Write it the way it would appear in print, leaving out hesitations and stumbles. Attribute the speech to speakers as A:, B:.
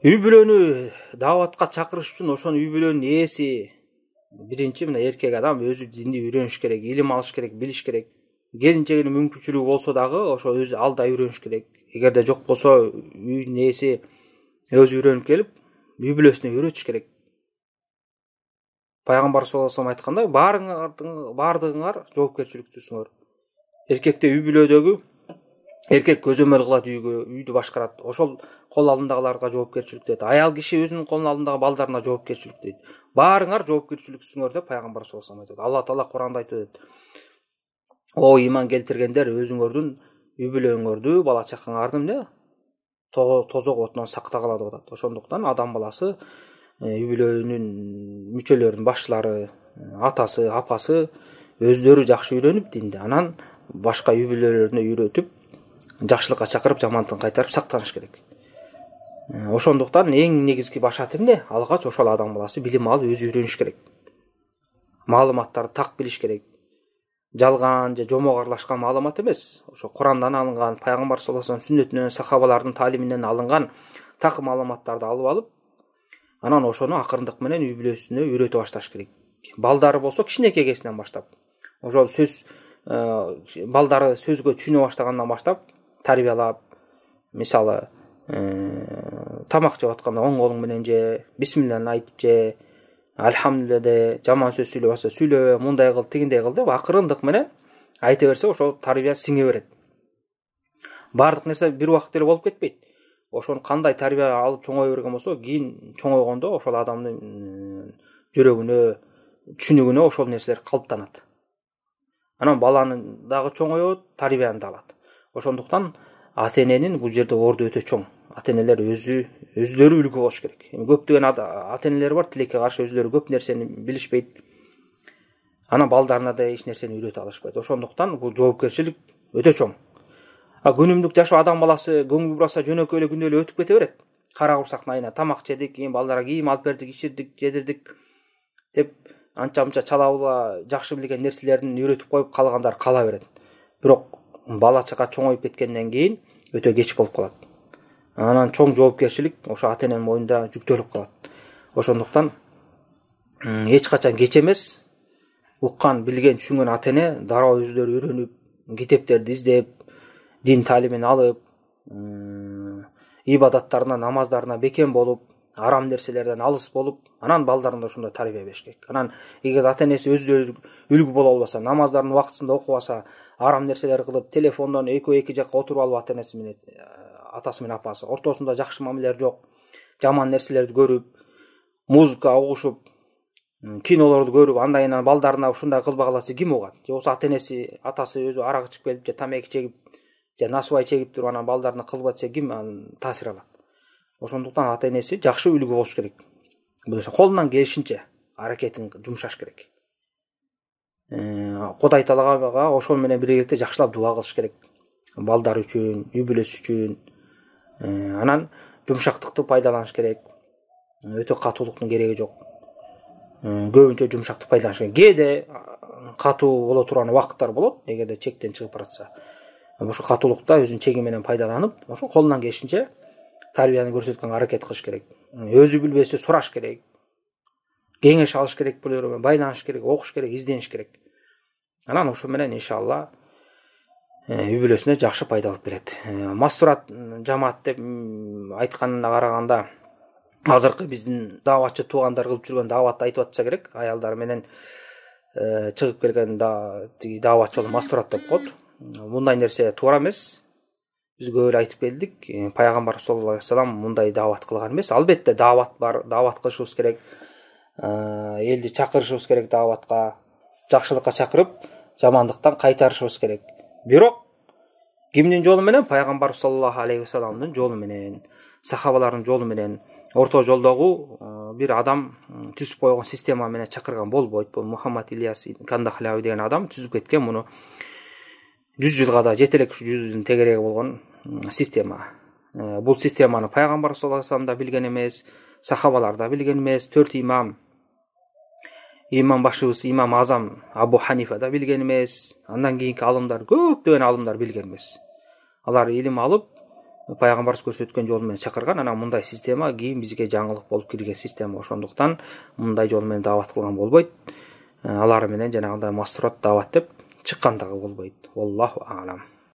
A: Үй бүлөнү дааватка чакырыш үчүн ошонун үй бүлөнүн ээси биринчи мына эркек адам өзү динди үйрөнүш керек, илим алыш керек, билиш керек. Келинчегинин мүмкүнчүлүгү болсо дагы ошо өзү ал да үйрөнүш керек. Эгерде жок болсо үйдүн ээси өзү үйрөнүп келип, үй бүлөсүнө үйрөтүш керек. Пайгамбар саллаллаху алейхи вассалам айткандай, бардыгыңар жоопкерчиликтүүсүңөр. Эркекте үй бүлөдөгү эркек көзөмөл кылат үйдү башкарат. Ошол кол алдындагыларга жоопкерчилик дейт. Аял киши өзүнүн колунун алдындагы балдарына жоопкерчилик дейт. Баарыңар жоопкерчиликтүүсүңөр деп Пайгамбар саллаллаху алейхи вассалам айтат. Алла Таала Куранда айтып атат. О иман келтиргендер, өзүңөрдүн үй бүлөңөрдү, бала чакаңарды эмне тозок отунан сактагыла деп атат. Ошондуктан адам баласы үй бүлөнүн мүчөлөрүнүн башчылары, атасы, апасы өздөрү жакшы үйрөнүп динди, анан башка үй бүлөлөрүнө үйрөтүп, жакшылыкка чакырып, жамандыктан кайтарып сактаныш керек. Ошондуктан эң негизги башат эмне? Алгач ошол адам баласы билим алып өзү үйрөнүш керек. Маалыматтарды так билиш керек. Жалган же жомок аралашкан маалымат эмес. Ошо Курандан алынган, Пайгамбар саллаллаху алейхи вассалам сүннөтүнөн, сахабалардын таалиминен алынган так маалыматтарды алып, анан ошону акырындык менен үй бүлөсүнө үйрөтө башташ керек. Балдары болсо кичинекей кезинен баштап. Ошол балдары сөзгө түшүнө баштагандан баштап тарбиялап, мисалы, тамак жеп атканда оң колуң менен же, бисмилланы айтып же, альхамдулилля де, жаман сөз сүйлөбөсө сүйлөбө, мындай кыл, тигиндей кыл деп акырындык менен айта берсе, ошол тарбия сиңе берет. Бардык нерсе бир убакыт эле болуп кетпейт. Ошону кандай тарбия алып чоңое берген болсо, кийин чоңойгондо ошол адамдын жүрөгүнө, түшүнүгүнө ошол нерселер калыптанат. Анан баланын дагы чоңоет, тарбияны да алат. Ошондуктан ата-эненин бул жерде орду өтө чоң. Ата-энелер өздөрү үлгү болуш керек. Көптөгөн ата-энелер бар, тилекке каршы өзлөрү көп нерсени билишпейт. Анан балдарына да эч нерсени үйрөтө алышпайт. Ошондуктан бул жоопкерчилик өтө чоң. Күнүмдүк жашоо адам баласы көңүл бураса жөнөкөй эле күнү эле өтүп кете берет. Кара курсактын айына тамак жедик, кийин балдарга кийим алып бердик, ичирдик, жедирдик деп анча-мынча чала жакшы билген нерселерин үйрөтүп коюп калгандар кала берет. Бирок бала чака чоңоюп кеткенден кийин өтө кеч болуп калат. Анан чоң жоопкерчилик ошо ата-эненин мойнунда жүктөлүп калат. Ошондуктан эч качан кеч эмес. Уккан, билген, түшүнгөн ата-эне дароо өздөрү үйрөнүп, китептерди издеп, дин таалимин алып, ибадаттарына, намаздарына бекем болуп, арам нерселерден алыс болуп, анан балдарына ошондой тарбия бериш керек. Анан эгер ата-энеси өздөрү үлгү боло албаса, намаздарын убактысында окубаса, арам нерселер кылып, телефондон эки жакка отуруп алып ата-энеси менен, атасы менен апасы ортосунда жакшы мамилелер жок, жаман нерселерди көрүп, музыка угушуп, кинолорду көрүп, андайынан балдарына ушундай кылбагыла десе ким угат? Же болсо ата-энеси, атасы өзү арак ичип келип, же тамеки чегип, же насыбай чегип туруп анан балдарына кылбат десе ким таасир алат? Ошондуктан ата-энеси жакшы үлгү болуш керек. Бул колунан келишинче аракетин жумшаш керек. Кудай Таалага ошол менен биргеликте жакшылап дуа кылыш керек. Балдар үчүн, үй бүлөсү үчүн. Анан жумшактыкты пайдаланыш керек. Өтө катуулуктун кереги жок. Көбүнчө жумшактык пайдаланыш керек. Кээде катуу боло турган убакыттар болот, эгерде чектен чыгып баратса. Ошо катуулукта өзүнүн чеги менен пайдаланып, ошо колунан келишинче тарбияны көрсөткөнгө аракет кылыш керек. Өзү билбесе сураш керек. Кеңеш алыш керек, байланыш керек, окуш керек, издениш керек. Анан ошо менен иншалла үй бүлөсүнө жакшы пайда алып берет. Мастурат жамаат деп айтканына караганда, азыркы биздин дааватчы туугандар кылып жүргөн дааватты айтып атса керек. Аялдар менен чыгып келген дааватчы мастурат деп коет. Мындай нерсе туура эмес. Биз көп эле айтып келдик. Пайгамбар саллаллаху алейхи вассалам мындай даават кылган эмес. Албетте даават бар, даават кылышыбыз керек. Элди чакырышыбыз керек дааватка, жакшылыкка чакырып, жамандыктан кайтарышыбыз керек. Бирок кимдин жолу менен? Пайгамбар саллаллаху алейхи вассаламдын жолу менен, сахабалардын жолу менен. Орто жолдогу бир адам түзүп койгон система менен чакырган болбойт. Бул Мухаммад Ильяс Кандахляви деген адам түзүп кеткен муну 100 жылга да жете элек 100 жылдын тегереги болгон система. Бул системаны Пайгамбар саллаллаху алейхи вассалам да билген эмес, сахабалар да билген эмес, 4 имам башыбыз имам Азам Абу Ханифа да билген эмес, андан кийинки алымдар, көптөгөн алымдар билген эмес. Алар илим алып, пайгамбарыбыз көрсөткөн жол менен чакырган. Анан мындай система кийин бизге жаңылык болуп кирген система ошондуктан мындай жол менен даават кылган болбойт. Алар менен жанагындай мастурат даават деп чыккан дагы болбойт. Wallahu a'lam.